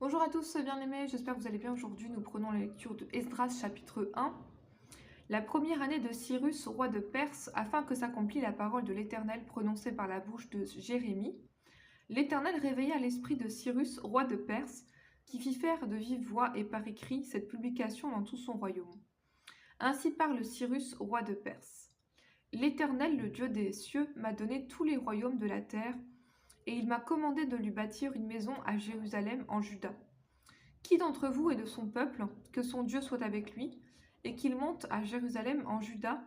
Bonjour à tous, bien-aimés, j'espère que vous allez bien. Aujourd'hui, nous prenons la lecture de Esdras chapitre 1. La première année de Cyrus, roi de Perse, afin que s'accomplisse la parole de l'Éternel prononcée par la bouche de Jérémie, l'Éternel réveilla l'esprit de Cyrus, roi de Perse, qui fit faire de vive voix et par écrit cette publication dans tout son royaume. Ainsi parle Cyrus, roi de Perse. L'Éternel, le Dieu des cieux, m'a donné tous les royaumes de la terre, et il m'a commandé de lui bâtir une maison à Jérusalem en Juda. Qui d'entre vous est de son peuple, que son Dieu soit avec lui, et qu'il monte à Jérusalem en Juda,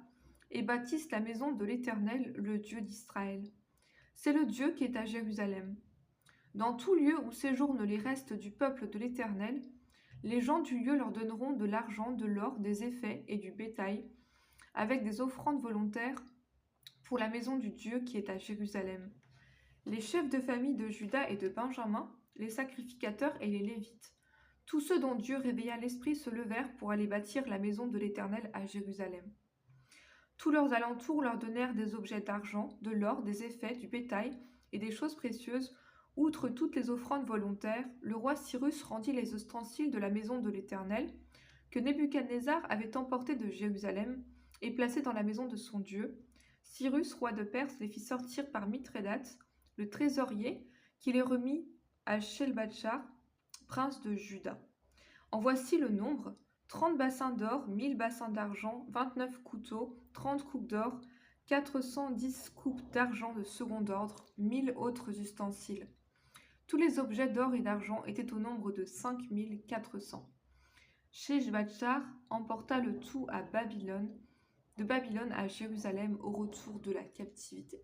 et bâtisse la maison de l'Éternel, le Dieu d'Israël. C'est le Dieu qui est à Jérusalem. Dans tout lieu où séjournent les restes du peuple de l'Éternel, les gens du lieu leur donneront de l'argent, de l'or, des effets et du bétail, avec des offrandes volontaires pour la maison du Dieu qui est à Jérusalem. Les chefs de famille de Juda et de Benjamin, les sacrificateurs et les Lévites, tous ceux dont Dieu réveilla l'esprit se levèrent pour aller bâtir la maison de l'Éternel à Jérusalem. Tous leurs alentours leur donnèrent des objets d'argent, de l'or, des effets, du bétail et des choses précieuses. Outre toutes les offrandes volontaires, le roi Cyrus rendit les ustensiles de la maison de l'Éternel, que Nebuchadnezzar avait emportés de Jérusalem et placés dans la maison de son Dieu. Cyrus, roi de Perse, les fit sortir par Mithrédath, le trésorier, qui les remit à Shelbachar, prince de Juda. En voici le nombre: 30 bassins d'or, 1000 bassins d'argent, 29 couteaux, 30 coupes d'or, 410 coupes d'argent de second ordre, 1000 autres ustensiles. Tous les objets d'or et d'argent étaient au nombre de 5400. Sheshbazzar emporta le tout à Babylone, de Babylone à Jérusalem au retour de la captivité.